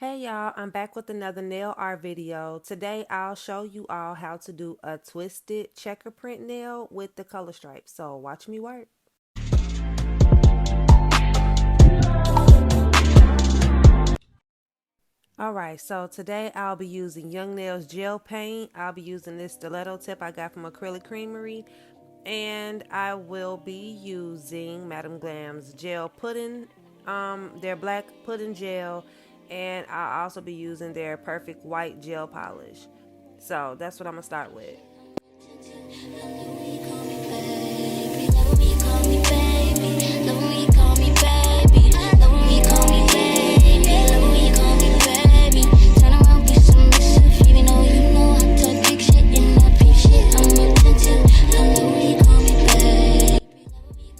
Hey y'all, I'm back with another nail art video. Today I'll show you all how to do a twisted checker print nail with the color stripes. So watch me work. Alright, so today I'll be using Young Nails gel paint. I'll be using this stiletto tip I got from Acrylic Creamery. And I will be using Madam Glam's gel pudding, their black pudding gel, and I'll also be using their perfect white gel polish. So that's what I'm gonna start with.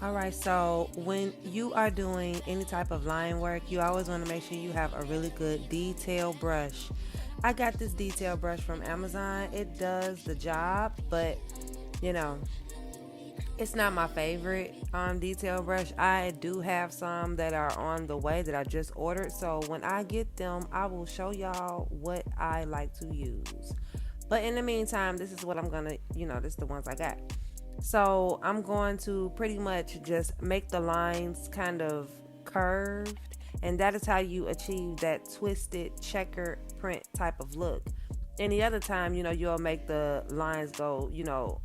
Alright, so when you are doing any type of line work, you always want to make sure you have a really good detail brush. I got this detail brush from Amazon. It does the job, but you know, it's not my favorite detail brush. I do have some that are on the way that I just ordered, so when I get them I will show y'all what I like to use. But in the meantime, this is what I'm gonna, this is the ones I got. So I'm going to pretty much just make the lines kind of curved, and that is how you achieve that twisted checker print type of look. Any other time, you'll make the lines go,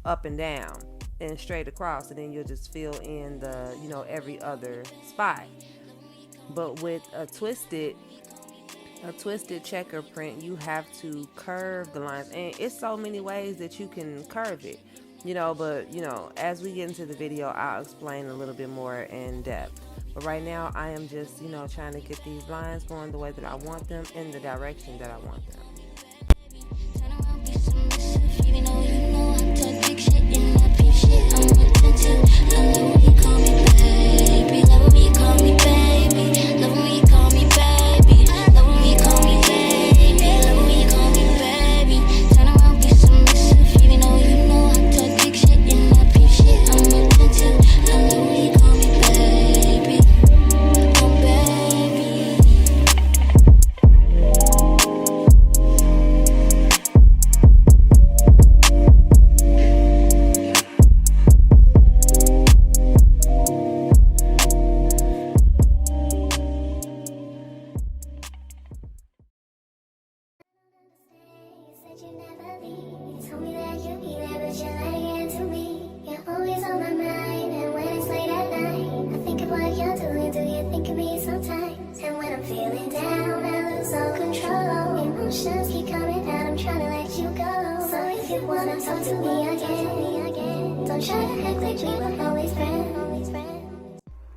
up and down and straight across, and then you'll just fill in the, every other spot. But with a twisted checker print, you have to curve the lines, and it's so many ways that you can curve it. But as we get into the video, I'll explain a little bit more in depth. But right now I am just, trying to get these lines going the way that I want them, in the direction that I want them.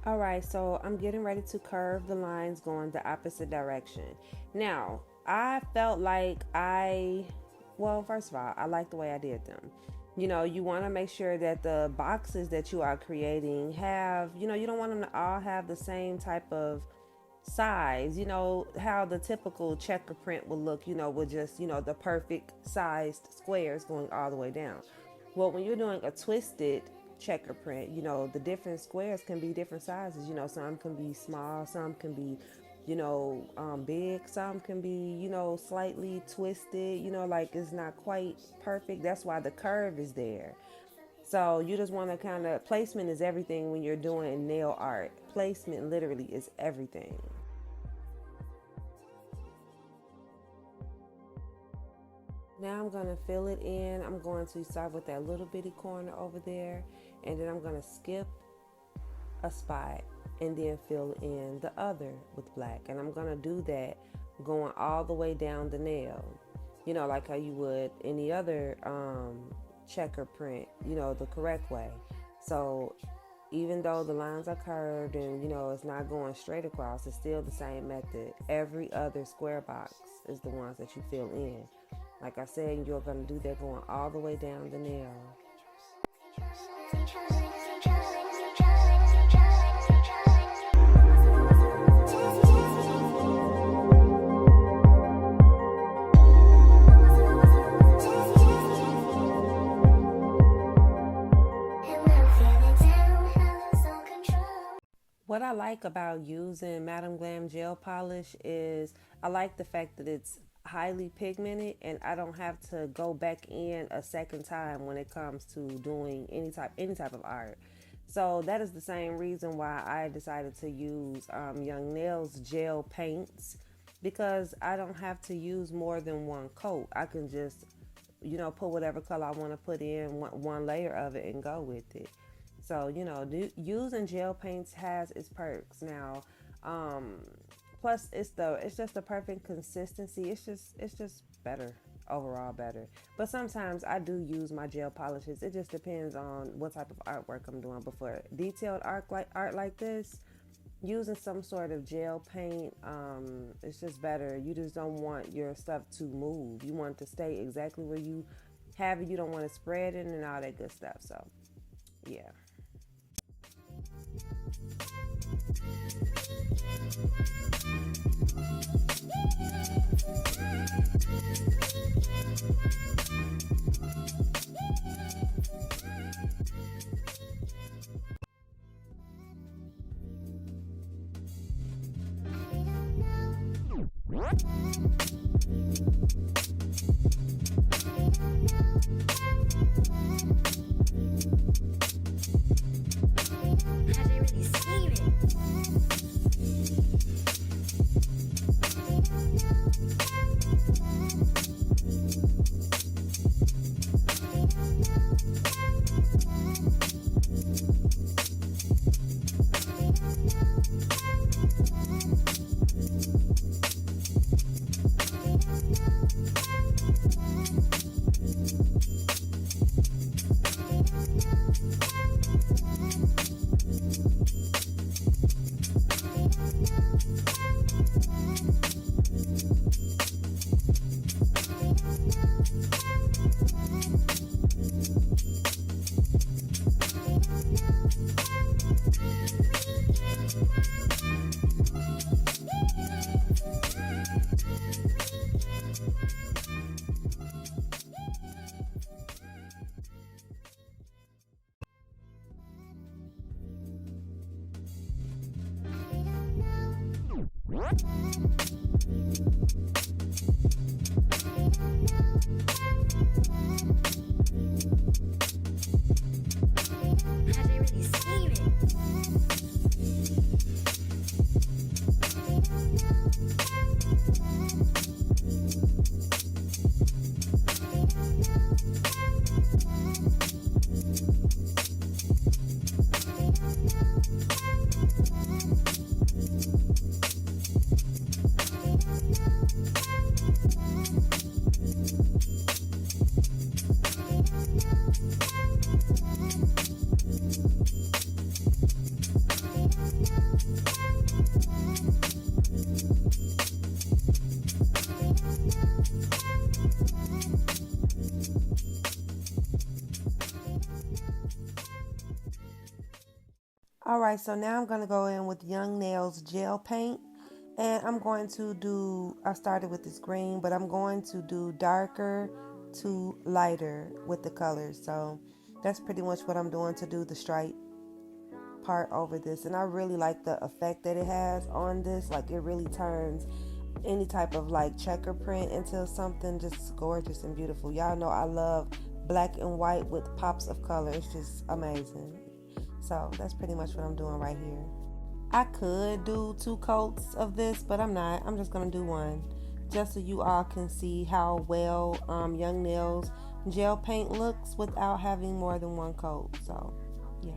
Alright, so I'm getting ready to curve the lines going the opposite direction. Now, I felt like first of all, I like the way I did them. You want to make sure that the boxes that you are creating have, you don't want them to all have the same type of size. How the typical checker print will look, with just, the perfect sized squares going all the way down. Well, when you're doing a twisted checker print, the different squares can be different sizes. Some can be small, some can be, big, some can be, slightly twisted, like it's not quite perfect. That's why the curve is there. So you just want to placement is everything when you're doing nail art. Placement literally is everything. Now I'm going to fill it in. I'm going to start with that little bitty corner over there, and then I'm going to skip a spot and then fill in the other with black. And I'm going to do that going all the way down the nail, like how you would any other checker print, the correct way. So even though the lines are curved and, it's not going straight across, it's still the same method. Every other square box is the ones that you fill in. Like I said, you're going to do that going all the way down the nail. What I like about using Madam Glam gel polish is I like the fact that it's highly pigmented and I don't have to go back in a second time when it comes to doing any type of art. So that is the same reason why I decided to use Young Nails gel paints, because I don't have to use more than one coat. I can just, put whatever color I want to put in one layer of it and go with it. So, using gel paints has its perks. Now, plus it's just the perfect consistency. It's just better overall, better. But sometimes I do use my gel polishes. It just depends on what type of artwork I'm doing. But for detailed art like this, using some sort of gel paint, it's just better. You just don't want your stuff to move. You want it to stay exactly where you have it. You don't want to spread it and all that good stuff. So yeah. Have they really seen it? Have they really seen it? All right, so now I'm going to go in with Young Nails gel paint. And I'm going to I started with this green, but I'm going to do darker to lighter with the colors. So that's pretty much what I'm doing to do the stripe part over this. And I really like the effect that it has on this. Like, it really turns any type of like checker print into something just gorgeous and beautiful. Y'all know I love black and white with pops of color. It's just amazing. So that's pretty much what I'm doing right here. I could do 2 coats of this, but I'm not. I'm just going to do one, just so you all can see how well Young Nails gel paint looks without having more than 1 coat. So yeah.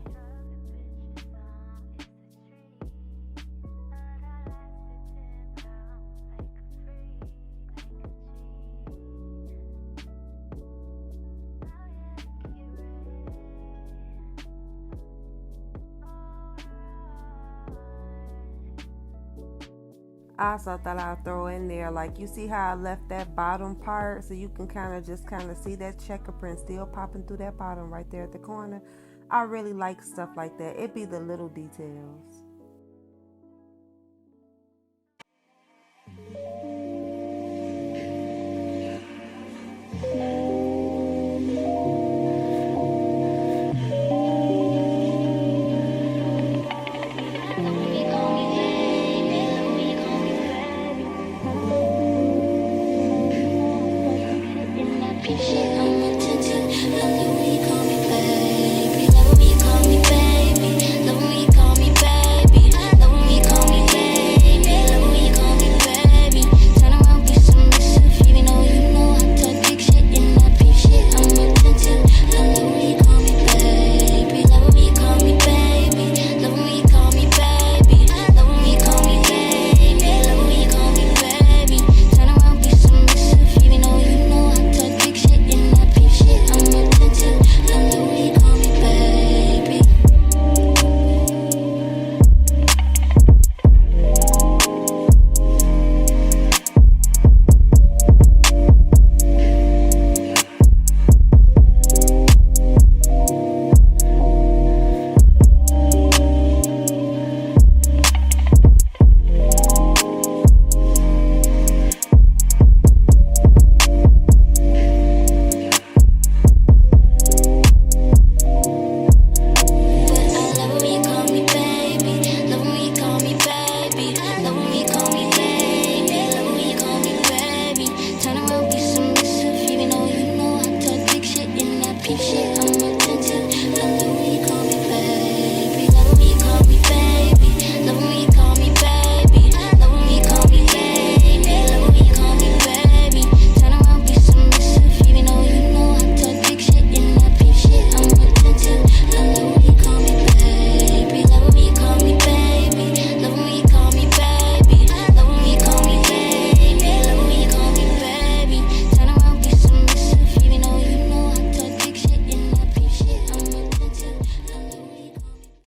I also thought I'd throw in there, like, you see how I left that bottom part, so you can kind of see that checker print still popping through that bottom right there at the corner. I really like stuff like that. It be the little details.